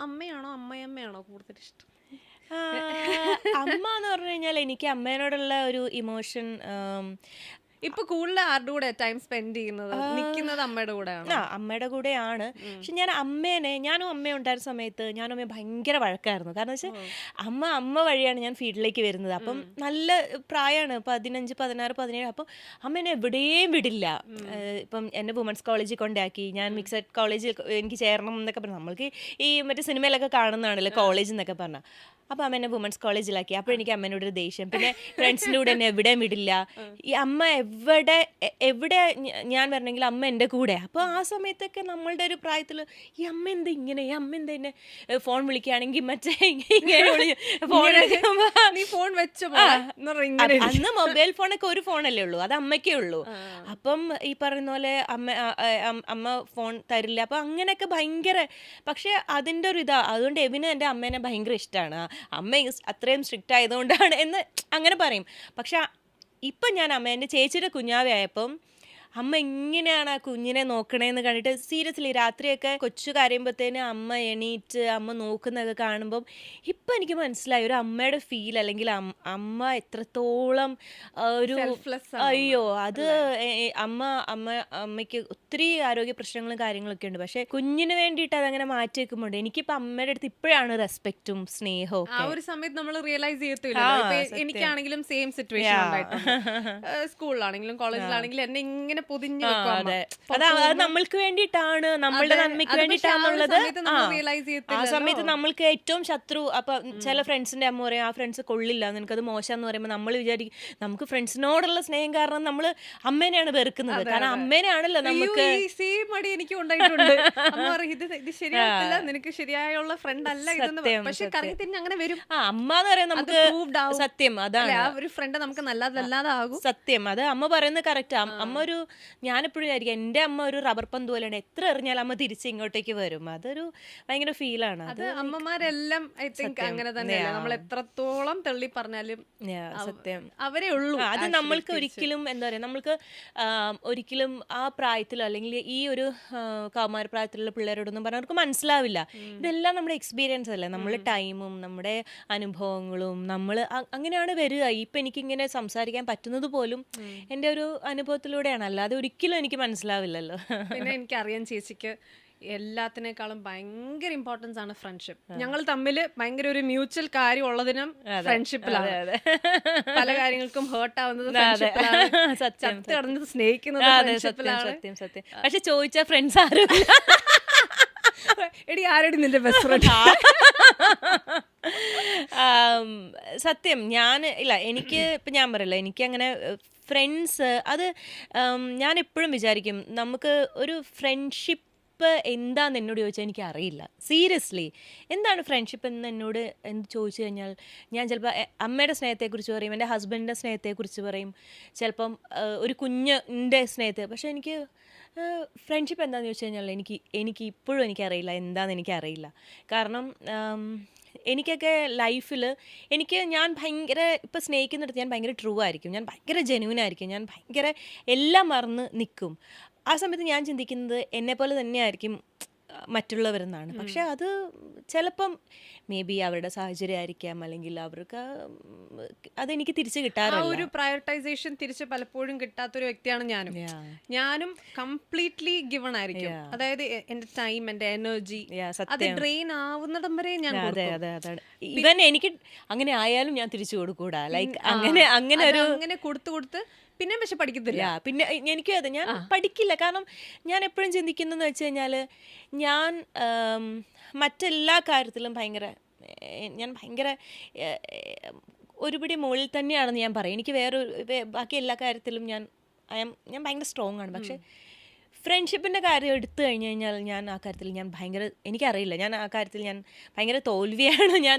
അമ്മയാണോ അമ്മയമ്മയാണോ കൂടുതൽ ഇഷ്ടം? ആ, അമ്മ എന്ന് പറഞ്ഞു കഴിഞ്ഞാൽ എനിക്ക് അമ്മേനോടുള്ള ഒരു ഇമോഷൻ ഇപ്പൊ കൂടുതൽ ആരുടെ കൂടെ ടൈം സ്പെൻഡ് ചെയ്യുന്നത്? നിക്കുന്നത് അമ്മയുടെ കൂടെയാണോ? അമ്മയുടെ കൂടെയാണ്. പക്ഷെ ഞാനും അമ്മയും ഉണ്ടായിരുന്ന സമയത്ത് ഞാനും അമ്മയും ഭയങ്കര വഴക്കായിരുന്നു. കാരണം വെച്ചാൽ അമ്മ വഴിയാണ് ഞാൻ ഫീൽഡിലേക്ക് വരുന്നത്. അപ്പം നല്ല പ്രായമാണ്, 15, 16, 17. അപ്പം അമ്മ എന്നെ എവിടെയും വിടില്ല. ഇപ്പം എന്നെ വുമൻസ് കോളേജിൽ കൊണ്ടാക്കി, ഞാൻ മിക്സഡ് കോളേജിൽ എനിക്ക് ചേരണം എന്നൊക്കെ പറഞ്ഞു. നമ്മൾക്ക് ഈ മറ്റേ സിനിമയിലൊക്കെ കാണുന്നതാണല്ലോ കോളേജ് എന്നൊക്കെ പറഞ്ഞാൽ. അപ്പം അമ്മ എന്നെ വുമൻസ് കോളേജിലാക്കി. അപ്പോൾ എനിക്ക് അമ്മേനോടൊരു ദേഷ്യം. പിന്നെ ഫ്രണ്ട്സിൻ്റെ കൂടെ എന്നെ എവിടെയും വിടില്ല. ഈ അമ്മ എവിടെ ഞാൻ വരണമെങ്കിൽ അമ്മ എൻ്റെ കൂടെ. അപ്പോൾ ആ സമയത്തൊക്കെ നമ്മളുടെ ഒരു പ്രായത്തിൽ ഈ അമ്മ എന്താ ഇങ്ങനെ, ഈ അമ്മ എന്താ എന്നെ ഫോൺ വിളിക്കുകയാണെങ്കിൽ മറ്റേ നീ ഫോൺ വെച്ചോ അന്ന് മൊബൈൽ ഫോണൊക്കെ ഒരു ഫോണല്ലേ ഉള്ളൂ, അത് അമ്മയ്ക്കേ ഉള്ളൂ. അപ്പം ഈ പറയുന്ന പോലെ അമ്മ ഫോൺ തരില്ല. അപ്പം അങ്ങനെയൊക്കെ ഭയങ്കര. പക്ഷെ അതിൻ്റെ ഒരു അതുകൊണ്ട് എവിന് എൻ്റെ അമ്മേനെ ഭയങ്കര ഇഷ്ടമാണ്. അമ്മ അത്രയും സ്ട്രിക്റ്റ് ആയതുകൊണ്ടാണ് എന്ന് അങ്ങനെ പറയും. പക്ഷെ ഇപ്പം ഞാൻ എൻ്റെ ചേച്ചിയുടെ കുഞ്ഞാവയായപ്പം അമ്മ എങ്ങനെയാണ് ആ കുഞ്ഞിനെ നോക്കണേന്ന് കണ്ടിട്ട് സീരിയസ്ലി രാത്രിയൊക്കെ കൊച്ചു കരയുമ്പോഴത്തേന് അമ്മ എണീറ്റ് അമ്മ നോക്കുന്നതൊക്കെ കാണുമ്പം ഇപ്പം എനിക്ക് മനസ്സിലായി ഒരു അമ്മയുടെ ഫീൽ, അല്ലെങ്കിൽ അമ്മ എത്രത്തോളം ഒരു അയ്യോ അത് അമ്മയ്ക്ക് ഒത്തിരി ആരോഗ്യ പ്രശ്നങ്ങളും കാര്യങ്ങളൊക്കെ ഉണ്ട്. പക്ഷെ കുഞ്ഞിന് വേണ്ടിയിട്ട് അതങ്ങനെ മാറ്റി വെക്കുമ്പോണ്ട് എനിക്കിപ്പോൾ അമ്മയുടെ അടുത്ത് ഇപ്പോഴാണ് റെസ്പെക്റ്റും സ്നേഹവും. ആ ഒരു സമയത്ത് നമ്മൾ റിയലൈസ് ചെയ്യത്തില്ല. എനിക്കാണെങ്കിലും സെയിം സിറ്റുവേഷൻ ഉണ്ടായിട്ടുണ്ട്. സ്കൂളിലാണെങ്കിലും കോളേജിലാണെങ്കിലും എന്നെ ഇങ്ങനെ പൊതിഞ്ഞു അത് നമ്മൾക്ക് വേണ്ടിയിട്ടാണ്, നമ്മളുടെ നന്മയ്ക്ക് വേണ്ടിയിട്ടാണുള്ളത്. ആ സമയത്ത് നമ്മൾക്ക് ഏറ്റവും ശത്രു. അപ്പൊ ചില ഫ്രണ്ട്സിന്റെ അമ്മ പറയും ആ ഫ്രണ്ട്സ് കൊള്ളില്ല, നിനക്കത് മോശം എന്ന് പറയുമ്പോൾ നമ്മൾ വിചാരിക്കും നമുക്ക് ഫ്രണ്ട്സിനോടുള്ള സ്നേഹം കാരണം നമ്മൾ അമ്മേനെയാണ് വെറുക്കുന്നത്. കാരണം അമ്മേനെയാണല്ലോ നമുക്ക്. സെയിം അടി എനിക്ക് ഉണ്ടായിട്ടുണ്ട്. അമ്മ പറയും ഇത് ശരിയാകത്തില്ല, നിനക്ക് ശരിയായുള്ള ഫ്രണ്ട് അല്ല ഇതെന്ന്. പക്ഷെ കറങ്ങി തിരിഞ്ഞ് അങ്ങനെ വരും. അമ്മ എന്ന് പറയാൻ നമുക്ക് സത്യം അതാണ്, ആ ഒരു ഫ്രണ്ട് നമുക്ക് നല്ലതല്ലാതെ ആകും. സത്യം അത് അമ്മ പറയുന്നത് കറക്റ്റ്. അമ്മ ഒരു ഞാനെപ്പോഴും വിചാരിക്കും എൻ്റെ അമ്മ ഒരു റബ്ബർ പന്ത് പോലെയാണ്, എത്ര എറിഞ്ഞാൽ അമ്മ തിരിച്ച് ഇങ്ങോട്ടേക്ക് വരും. അതൊരു ഭയങ്കര ഫീലാണ്. അത് അമ്മമാരെല്ലാം ഐ തിങ്ക് അങ്ങനെ തന്നെയല്ലേ. നമ്മൾ എത്രത്തോളം തള്ളി പറഞ്ഞാലും സത്യം അവരേ ഉള്ളൂ. അത് നമ്മൾക്ക് ഒരിക്കലും എന്താ പറയുക, നമ്മൾക്ക് ഒരിക്കലും ആ പ്രായത്തിലോ അല്ലെങ്കിൽ ഈ ഒരു കൗമാര പ്രായത്തിലുള്ള പിള്ളേരോടൊന്നും പറഞ്ഞാൽ അവർക്ക് മനസ്സിലാവില്ല. ഇതെല്ലാം നമ്മുടെ എക്സ്പീരിയൻസ് അല്ലേ, നമ്മുടെ ടൈമും നമ്മുടെ അനുഭവങ്ങളും നമ്മൾ അങ്ങനെയാണ് വരിക. ഇപ്പം എനിക്കിങ്ങനെ സംസാരിക്കാൻ പറ്റുന്നത് പോലും എൻ്റെ ഒരു അനുഭവത്തിലൂടെയാണ്, അല്ലാതെ ഒരിക്കലും എനിക്ക് മനസ്സിലാവില്ലല്ലോ. പിന്നെ എനിക്കറിയാം ചേച്ചിക്ക് എല്ലാത്തിനേക്കാളും ഭയങ്കര ഇമ്പോർട്ടൻസ് ആണ് ഫ്രണ്ട്ഷിപ്പ്. ഞങ്ങൾ തമ്മിൽ ഭയങ്കര ഒരു മ്യൂച്വൽ കാര്യം ഉള്ളതിനും ഫ്രണ്ട്ഷിപ്പിലാണ്. പല കാര്യങ്ങൾക്കും ഹേർട്ട് ആവുന്നത് ഫ്രണ്ട്ഷിപ്പിലാണ്, ചത്ത് കടന്നത് സ്നേഹിക്കുന്നത് ഫ്രണ്ട്ഷിപ്പിലാണ്. സത്യം സത്യം. പക്ഷെ ചോദിച്ച ഫ്രണ്ട്സ് ആരും എടി ആരടി നിന്റെ ബെസ്റ്റ് ഫ്രണ്ട്? സത്യം എനിക്ക് ഇപ്പം ഞാൻ പറയല്ലോ, എനിക്ക് അങ്ങനെ ഫ്രണ്ട്സ് അത് ഞാൻ എപ്പോഴും വിചാരിക്കും നമുക്ക് ഒരു ഫ്രണ്ട്ഷിപ്പ് എന്താന്ന് എന്നോട് ചോദിച്ചാൽ എനിക്ക് അറിയില്ല. സീരിയസ്ലി എന്താണ് ഫ്രണ്ട്ഷിപ്പ് എന്ന് എന്നോട് ചോദിച്ചു കഴിഞ്ഞാൽ ഞാൻ ചിലപ്പോൾ അമ്മയുടെ സ്നേഹത്തെക്കുറിച്ച് പറയും, എൻ്റെ ഹസ്ബൻഡിൻ്റെ സ്നേഹത്തെക്കുറിച്ച് പറയും, ചിലപ്പം ഒരു കുഞ്ഞിൻ്റെ സ്നേഹത്തെ. പക്ഷേ എനിക്ക് ഫ്രണ്ട്ഷിപ്പ് എന്താണെന്ന് ചോദിച്ചു കഴിഞ്ഞാൽ എനിക്ക് ഇപ്പോഴും എനിക്കറിയില്ല, എന്താണെന്ന് എനിക്കറിയില്ല. കാരണം എനിക്കൊക്കെ ലൈഫിൽ ഞാൻ ഭയങ്കര ഇപ്പം സ്നേഹിക്കുന്നിടത്ത് ഞാൻ ഭയങ്കര ട്രൂ ആയിരിക്കും, ഞാൻ ഭയങ്കര ജെന്യൂൻ ആയിരിക്കും, ഞാൻ ഭയങ്കര എല്ലാം മറന്ന് നിൽക്കും. ആ സമയത്ത് ഞാൻ ചിന്തിക്കുന്നത് എന്നെപ്പോലെ തന്നെയായിരിക്കും മറ്റുള്ളവരെന്നാണ്. പക്ഷെ അത് ചിലപ്പം മേ ബി അവരുടെ സാഹചര്യം ആയിരിക്കാം, അല്ലെങ്കിൽ അവർക്ക് അതെനിക്ക് തിരിച്ച് കിട്ടാറില്ല. ഒരു പ്രയോറിറ്റൈസേഷൻ തിരിച്ച് പലപ്പോഴും കിട്ടാത്തൊരു വ്യക്തിയാണ് ഞാനും കംപ്ലീറ്റ്ലി ഗിവൺ ആയിരിക്കും. അതായത് എന്റെ ടൈം, എന്റെ എനർജി അത് ഡ്രെയിൻ ആവുന്നിടം വരെ ഞാൻ അതാണ്. ഇവൻ എനിക്ക് അങ്ങനെ ആയാലും ഞാൻ തിരിച്ചു കൊടുക്കൂടാ. ലൈക്ക് അങ്ങനെ കൊടുത്ത് പിന്നെ പക്ഷെ പഠിക്കത്തില്ല. പിന്നെ എനിക്കും അതെ, ഞാൻ പഠിക്കില്ല. കാരണം ഞാൻ എപ്പോഴും ചിന്തിക്കുന്നതെന്ന് വെച്ച് കഴിഞ്ഞാൽ ഞാൻ മറ്റെല്ലാ കാര്യത്തിലും ഞാൻ ഭയങ്കര ഒരുപിടി മുകളിൽ തന്നെയാണെന്ന് ഞാൻ പറയും. എനിക്ക് ബാക്കി എല്ലാ കാര്യത്തിലും ഞാൻ ഭയങ്കര സ്ട്രോങ് ആണ്. പക്ഷെ ഫ്രണ്ട്ഷിപ്പിൻ്റെ കാര്യം എടുത്തു കഴിഞ്ഞ് കഴിഞ്ഞാൽ ഞാൻ ആ കാര്യത്തിൽ എനിക്കറിയില്ല, ഞാൻ ആ കാര്യത്തിൽ ഭയങ്കര തോൽവിയാണ്. ഞാൻ